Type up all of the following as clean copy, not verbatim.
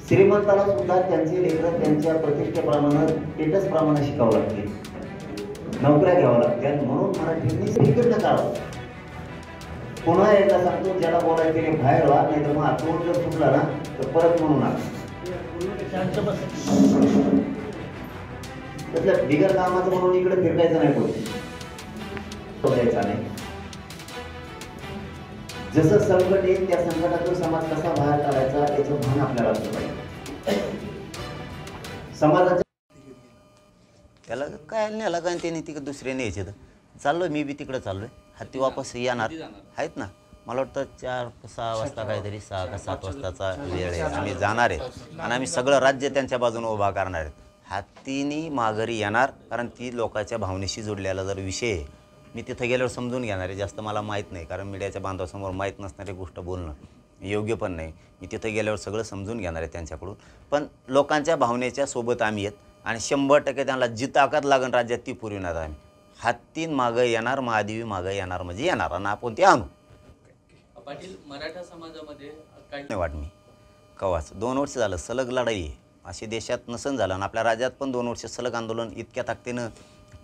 श्रीमंताला सुद्धा त्यांचे लेकरं त्यांच्या प्रतिष्ठेप्रमाणे स्टेटस प्रमाणे शिकावं लागते, नोकऱ्या घ्यावं लागतात. म्हणून मराठींनी तिकीट करावं. पुन्हा एकदा सांगतो, ज्याला बोलायचं ते बाहेर व्हा, नाही तर मग तोंड जर सुटला ना तर परत म्हणू नका. त्यातल्या बिगर कामाचं म्हणून इकडे फिरकायचं नाही, कोणी बोलायचं नाही. जसं संकट येईल त्या संकटातून समाज कसा बाहेर काढायचा याचं भान आपल्याला असलं पाहिजे. समाजाच्या त्याला काय नेला काय त्यांनी तिकडे दुसरे न्यायचे तर चाललोय, मी बी तिकडे चाललोय. हत्ती वापस येणार आहेत ना, मला वाटतं 4-6 वाजता काहीतरी 6 का 7 वाजताचा वेळ आहे. आम्ही जाणार आहे आणि आम्ही सगळं राज्य त्यांच्या बाजूने उभा करणार आहेत. हत्तीनी माघारी येणार, कारण ती लोकांच्या भावनेशी जोडलेला जर विषय आहे. मी तिथं गेल्यावर समजून घेणार आहे. जास्त मला माहीत नाही, कारण मीडियाच्या बांधवासमोर माहीत नसणारी गोष्ट बोलणं योग्य पण नाही. मी तिथं गेल्यावर सगळं समजून घेणार आहे त्यांच्याकडून. पण लोकांच्या भावनेच्या सोबत आम्ही आहेत आणि 100% त्यांना जी ताकद लागेल राज्यात ती पुरविणार आम्ही. हत्तीन मागं येणार, महादेवी मागं येणार म्हणजे येणार आणि आपण ते आणू. पाटील, मराठा समाजामध्ये काही नाही वाट मी कवाच 2 वर्ष झालं सलग लढाई आहे. अशी देशात नसन झालं आणि आपल्या राज्यात पण 2 वर्ष सलग आंदोलन. इतक्या ताकदीनं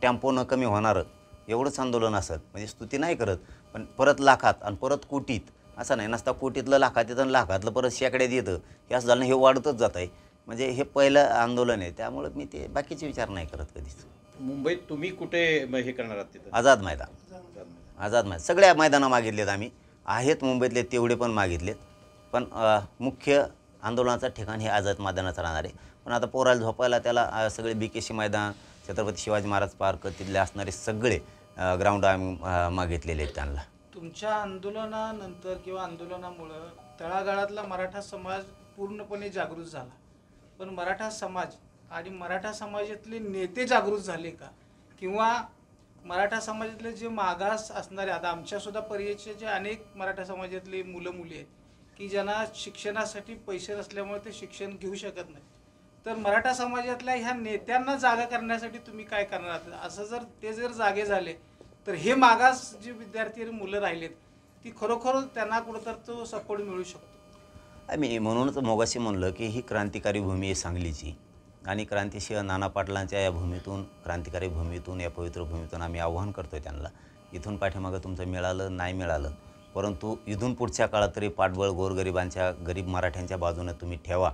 टेम्पो न कमी होणारं एवढंच आंदोलन असत. म्हणजे स्तुती नाही करत, पण परत लाखात आणि परत कोटीत असं नाही. नसता कोटीतलं लाखात येतं आणि लाखातलं परत शेकड्यात येतं. हे असं झालं, हे वाढतच जात आहे. म्हणजे हे पहिलं आंदोलन आहे, त्यामुळं मी ते बाकीचे विचार नाही करत कधीच. मुंबईत तुम्ही कुठे हे करणार आहात तिथं? आझाद मैदान सगळ्या मैदानं मागितलेत आम्ही. आहेत मुंबईतले तेवढे पण मागितलेत, पण मुख्य आंदोलनाचं ठिकाण हे आझाद मैदानाचं राहणार आहे. पण आता पोराला झोपायला त्याला सगळे BKC मैदान, छत्रपती शिवाजी महाराज पार्क, तिथले असणारे सगळे ग्राउंड आम्ही मागितलेले आहेत त्यांना. तुमच्या आंदोलनानंतर किंवा आंदोलनामुळं तळागाळातला मराठा समाज पूर्णपणे जागृत झाला, पण मराठा समाज आणि मराठा समाजातले नेते जागृत झाले का? किंवा मराठा समाजातले जे मागास असणारे, आता आमच्यासुद्धा परिचयाचे जे अनेक मराठा समाजातले मुलं मुली आहेत की ज्यांना शिक्षणासाठी पैसे नसल्यामुळे ते शिक्षण घेऊ शकत नाही, तर मराठा समाजातल्या ह्या नेत्यांना जागा करण्यासाठी तुम्ही काय करणार आहात? असं जर ते जागे झाले तर हे मागास जे विद्यार्थी आणि मुलं राहिलेत ती खरोखर त्यांना कुठंतर तो सपोर्ट मिळू शकतो. मी म्हणूनच मोगाशी म्हणलं की ही क्रांतिकारी भूमी आहे सांगलीची, आणि क्रांतिसिंह नाना पाटलांच्या या भूमीतून, क्रांतिकारी भूमीतून, या पवित्र भूमीतून आम्ही आव्हान करतो आहे त्यांना. इथून पाठीमागं तुमचं मिळालं नाही मिळालं, परंतु इथून पुढच्या काळात तरी पाठबळ गोरगरिबांच्या, गरीब मराठ्यांच्या बाजूने तुम्ही ठेवा.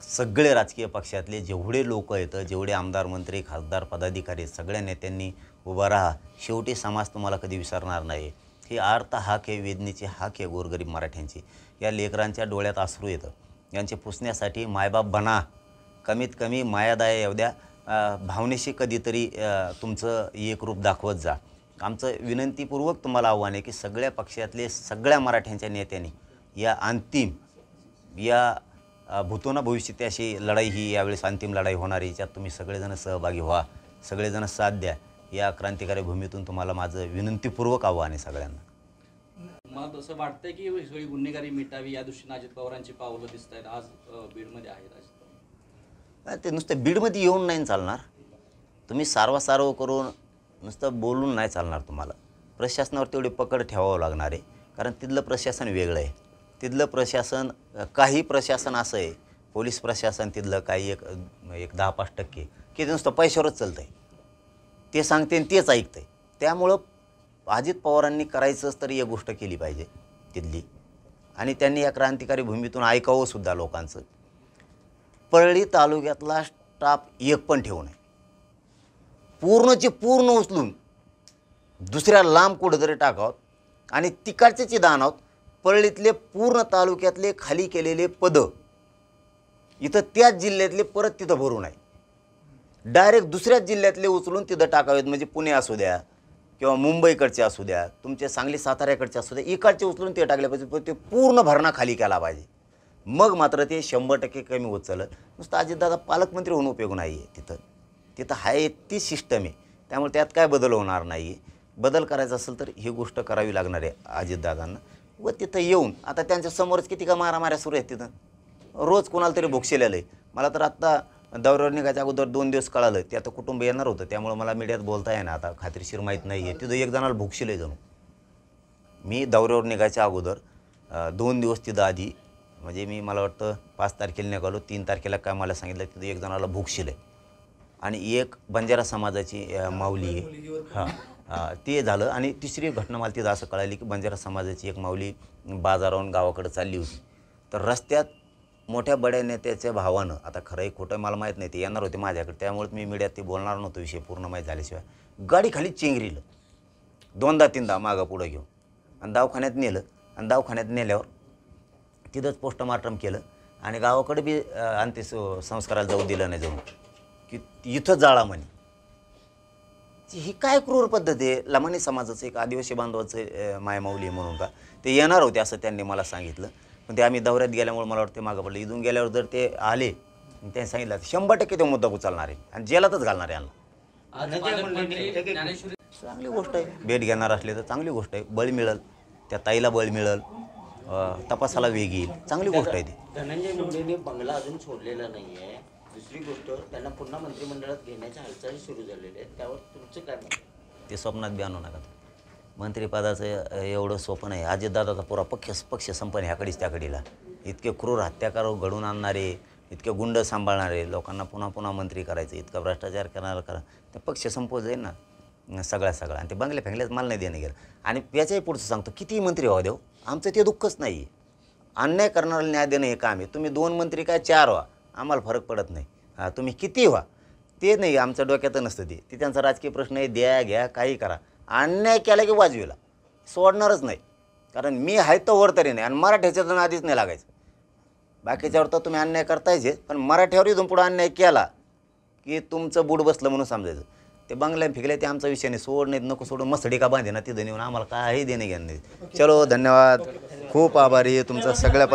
सगळे राजकीय पक्षातले जेवढे लोक आहेत, जेवढे आमदार, मंत्री, खासदार, पदाधिकारी, सगळ्या नेत्यांनी उभा राहा. शेवटी समाज तुम्हाला कधी विसरणार नाही. ही आर्त हाक आहे, वेदनेची हाक आहे गोरगरीब मराठ्यांची. या लेकरांच्या डोळ्यात अश्रू येतं, यांचे पुसण्यासाठी मायबाप बना. कमीत कमी मायादाया एवढ्या भावनेशी कधीतरी तुमचं एक रूप दाखवत जा. आमचं विनंतीपूर्वक तुम्हाला आव्हान आहे की सगळ्या पक्षातले सगळ्या मराठ्यांच्या नेत्यांनी या अंतिम, या भूतोना भविष्यात अशी लढाई, ही यावेळेस अंतिम लढाई होणार आहे, याच्यात तुम्ही सगळेजण सहभागी व्हा, सगळेजण साथ द्या. या क्रांतिकारी भूमीतून तुम्हाला माझं विनंतीपूर्वक आव्हान आहे सगळ्यांना. मला असं वाटतंय की सगळी गुन्हेगारी मिटावी या दृष्टीने अजित पवारांची पावलं दिसत आहेत. आज बीडमध्ये आहेत अजित पवार. ते नुसतं बीडमध्ये येऊन नाही चालणार. तुम्ही सारवासारव करून नुसतं बोलून नाही चालणार. तुम्हाला प्रशासनावर तेवढी पकड ठेवावं लागणार आहे, कारण तिथलं प्रशासन वेगळं आहे. तिथलं प्रशासन, काही प्रशासन असं आहे, पोलीस प्रशासन तिथलं काही एक 10-5% की ते नुसतं पैशावरच चालतं आहे. ते सांगते आणि तेच ऐकतं आहे. त्यामुळं अजित पवारांनी करायचंच तरी एक गोष्ट केली पाहिजे तिथली, आणि त्यांनी या क्रांतिकारी भूमीतून ऐकावं सुद्धा लोकांचं. परळी तालुक्यातला स्टाफ एक पण ठेवू नये. पूर्णचे पूर्ण उचलून दुसऱ्या लांब कुठंतरी टाकावं आणि तिकडचेच दान आहोत. परळीतले पूर्ण तालुक्यातले खाली केलेले पदं इथं त्याच जिल्ह्यातले परत तिथं भरू नये. डायरेक्ट दुसऱ्याच जिल्ह्यातले उचलून तिथं टाकावेत. म्हणजे पुणे असू द्या किंवा मुंबईकडचे असू द्या, तुमचे सांगली साताऱ्याकडचे असू द्या, इकडचे उचलून ते टाकले पाहिजे. पण ते पूर्ण भरणा खाली केला पाहिजे. मग मात्र ते 100% कमी होत चालत. नुसतं अजितदादा पालकमंत्री होऊन उपयोग नाही आहे. तिथं आहे ती सिस्टम आहे. त्यामुळे त्यात काय बदल होणार नाही. बदल करायचा असेल तर ही गोष्ट करावी लागणार आहे अजितदादांना. व तिथं येऊन आता त्यांच्या समोरच किती का मारामाऱ्या सुरू आहेत. तिथं रोज कोणाला तरी भोगशिलेलं आहे. मला तर आत्ता दौऱ्यावर निघायच्या अगोदर 2 दिवस कळालं. ते आता कुटुंब येणार होतं, त्यामुळे मला मीडियात बोलता येईना. आता खात्रीशीर माहीत नाही आहे. तिथं एक जणाला भोगशिले जणू. मी दौऱ्यावर निघायच्या अगोदर 2 दिवस तिथं आधी म्हणजे मला वाटतं 5 तारखेला निघालो, 3 तारखेला काय मला सांगितलं तिथं एक जणाला भूकशील आहे आणि एक बंजारा समाजाची माऊली आहे. हां ते झालं. आणि तिसरी घटना मला तिथं असं कळाली की बंजारा समाजाची एक माऊली बाजारावरून गावाकडे चालली होती. तर रस्त्यात मोठ्या बड्या नेत्याच्या भावानं, आता खरंही खोटं मला माहीत नाही, ते येणार होते माझ्याकडे, त्यामुळे मी मीडियात ते बोलणार नव्हतो विषय पूर्ण माहीत झाल्याशिवाय, गाडी खाली चेंगरीलं 2दा-3दा मागं पुढं घेऊन आणि दवाखान्यात नेलं. आणि दवाखान्यात नेल्यावर तिथंच पोस्टमार्टम केलं आणि गावाकडे बी अंत्यसंस्काराला जाऊ दिलं नाही, जाऊन की इथं जाळा म्हणे. ही काय क्रूर पद्धत आहे. लमानी समाजाचं एक आदिवासी बांधवाचं मायमाऊली म्हणून का ते येणार होते असं त्यांनी मला सांगितलं. पण ते आम्ही दौऱ्यात गेल्यामुळे मला वाटतं मागं पडलं. इथून गेल्यावर जर ते आले त्यांनी सांगितलं 100% ते मुद्दा उचलणार आहे आणि जेलातच घालणार आहे यांना. आज पालकमंत्री ज्ञानेश्वरी चांगली गोष्ट आहे. भेट घेणार असले तर चांगली गोष्ट आहे. बळ मिळेल, त्या ताईला बळ मिळेल, तपासाला वेग येईल, चांगली गोष्ट आहे ती. धनंजय मुंडेंनी बंगला अजून सोडलेला नाही आहे. दुसरी गोष्ट, त्यांना पुन्हा मंत्रिमंडळात घेण्याच्या हालचाली सुरू झालेल्या आहेत. त्यावर तुमचं काय मत? ते स्वप्नात बी आणू नका. मंत्रिपदाचं एवढं स्वप्न आहे. अजितदादाचा पुरा पक्ष संपन्न ह्याकडीच त्याकडीला. इतके क्रूर हत्याकार घडून आणणारे, इतके गुंड सांभाळणारे, लोकांना पुन्हा पुन्हा मंत्री करायचं, इतका भ्रष्टाचार करणारा करा, ते पक्ष संपवत जाईल ना सगळा. आणि ते बंगल्या फॅंगल्यात मला नाही देणं गेलं. आणि याच्याही पुढचं सांगतो, कितीही मंत्री व्हा देऊ, आमचं ते दुःखच नाही आहे. अन्याय करणाऱ्याला न्याय देणं हे काम आहे. तुम्ही 2 मंत्री काय 4 व्हा, आम्हाला फरक पडत नाही. तुम्ही किती व्हा ते नाही, आमच्या डोक्यात नसतं ते त्यांचा राजकीय प्रश्न आहे. द्या घ्या काही करा, अन्याय केला की वाजवीला सोडणारच नाही. कारण मी आहे तर वर तरी नाही आणि मराठ्याच्या आधीच नाही लागायचं. बाकीच्यावर तर तुम्ही अन्याय करतायचे, पण मराठ्यावर इथून पुढं अन्याय केला की तुमचं बूड बसलं म्हणून समजायचं. ते बंगल्या फिकले ते आमचा विषय नाही. सोड नाही नको सोडून मसडी का बांधे ना तिथं नेऊन आम्हाला काही देणे घेणं नाही. चलो धन्यवाद, खूप आभारी आहे तुमचा सगळ्या